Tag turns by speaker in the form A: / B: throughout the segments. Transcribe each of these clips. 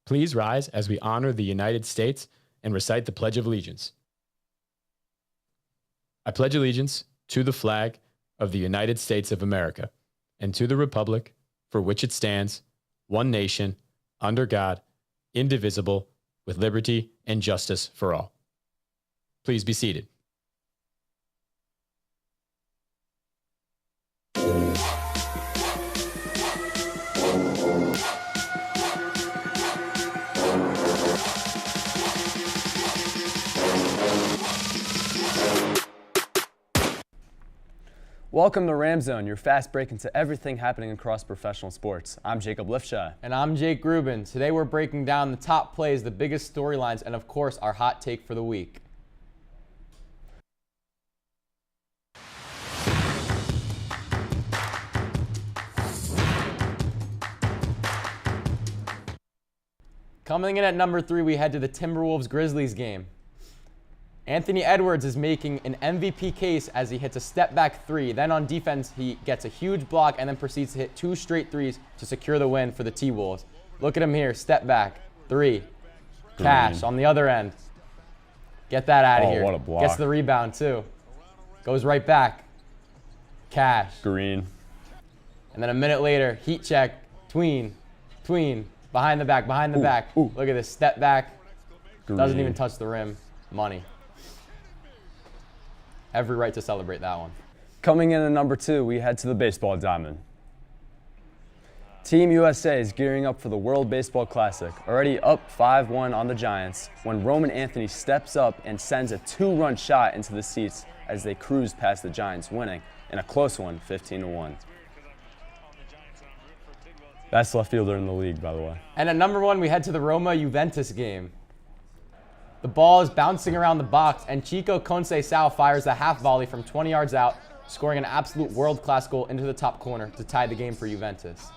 A: Please rise as we honor the United States and recite the Pledge of Allegiance. I pledge allegiance to the flag of the United States of America and to the republic for which it stands, one nation, under God, indivisible, with liberty and justice for all. Please be seated.
B: Welcome to Ramzone, your fast break into everything happening across professional sports. I'm Jacob Lifshey.
C: And I'm Jake Rubin. Today we're breaking down the top plays, the biggest storylines, and of course our hot take for the week. Coming in at number 3, we head to the Timberwolves-Grizzlies game. Anthony Edwards is making an MVP case as he hits a step-back 3. Then on defense, he gets a huge block and then proceeds to hit 2 straight threes to secure the win for the T-Wolves. Look at him here, step back, 3. Cash on the other end. Get that out of here.
B: What a block.
C: Gets the rebound too. Goes right back. Cash.
B: Green.
C: And then a minute later, heat check, tween, behind the back. Look at this, step back.
B: Green.
C: Doesn't even touch the rim. Money. Every right to celebrate that one.
B: Coming in at number 2, we head to the baseball diamond. Team USA is gearing up for the World Baseball Classic, already up 5-1 on the Giants, when Roman Anthony steps up and sends a 2-run shot into the seats as they cruise past the Giants, winning in a close one, 15-1. Best left fielder in the league, by the way.
C: And at number 1, we head to the Roma-Juventus game. The ball is bouncing around the box, and Chico Conceição fires a half volley from 20 yards out, scoring an absolute world-class goal into the top corner to tie the game for Juventus.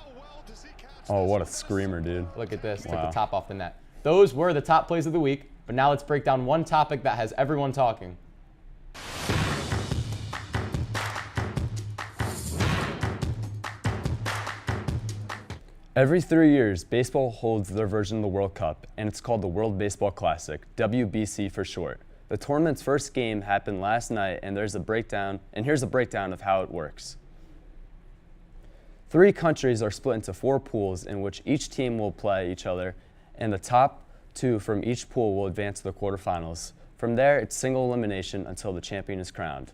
B: Oh, what a screamer, dude.
C: Look at this.
B: Wow.
C: Took the top off the net. Those were the top plays of the week, but now let's break down one topic that has everyone talking.
B: Every 3 years, baseball holds their version of the World Cup, and it's called the World Baseball Classic, WBC for short. The tournament's first game happened last night, and here's a breakdown of how it works. 3 countries are split into 4 pools in which each team will play each other, and the top 2 from each pool will advance to the quarterfinals. From there, it's single elimination until the champion is crowned.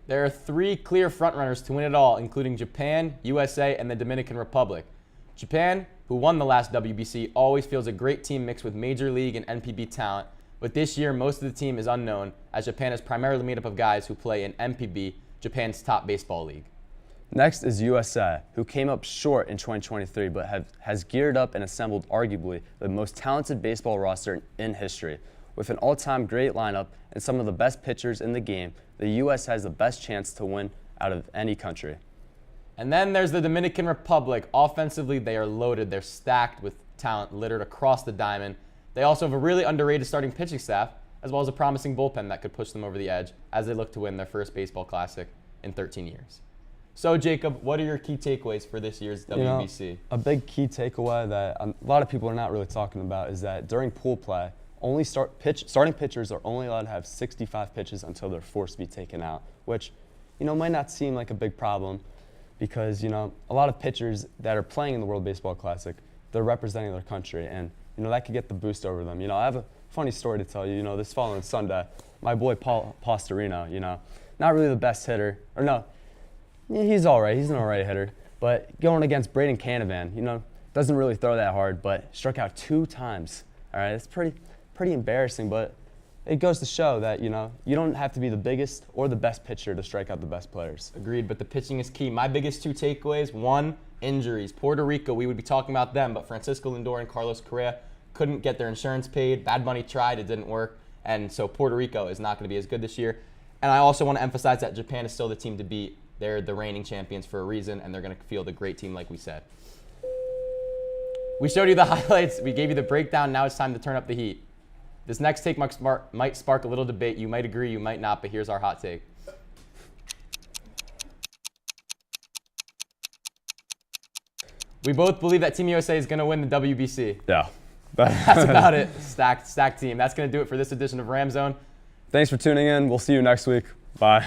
C: There are 3 clear frontrunners to win it all, including Japan, USA, and the Dominican Republic. Japan, who won the last WBC, always feels a great team mixed with Major League and NPB talent, but this year most of the team is unknown, as Japan is primarily made up of guys who play in NPB, Japan's top baseball league.
B: Next is USA, who came up short in 2023 but has geared up and assembled arguably the most talented baseball roster in history. With an all-time great lineup and some of the best pitchers in the game, the U.S. has the best chance to win out of any country.
C: And then there's the Dominican Republic. Offensively, they are loaded. They're stacked with talent littered across the diamond. They also have a really underrated starting pitching staff, as well as a promising bullpen that could push them over the edge as they look to win their first baseball classic in 13 years. So, Jacob, what are your key takeaways for this year's WBC?
B: A big key takeaway that a lot of people are not really talking about is that during pool play, starting pitchers are only allowed to have 65 pitches until they're forced to be taken out, which, might not seem like a big problem because, a lot of pitchers that are playing in the World Baseball Classic, they're representing their country, and, that could get the boost over them. I have a funny story to tell you. This following Sunday, my boy Paul Pastorino, not really the best hitter, or no, he's all right. He's an all right hitter. But going against Braden Canavan, doesn't really throw that hard, but struck out 2 times. All right, it's pretty embarrassing, but it goes to show that, you don't have to be the biggest or the best pitcher to strike out the best players.
C: Agreed, but the pitching is key. My biggest 2 takeaways, 1, injuries. Puerto Rico, we would be talking about them, but Francisco Lindor and Carlos Correa couldn't get their insurance paid. Bad Bunny tried, it didn't work, and so Puerto Rico is not going to be as good this year. And I also want to emphasize that Japan is still the team to beat. They're the reigning champions for a reason, and they're going to field a great team like we said. We showed you the highlights. We gave you the breakdown. Now it's time to turn up the heat. This next take might spark a little debate. You might agree, you might not, but here's our hot take. We both believe that Team USA is going to win the WBC.
B: Yeah.
C: That's about it. Stacked team. That's going to do it for this edition of Ramzone.
B: Thanks for tuning in. We'll see you next week. Bye.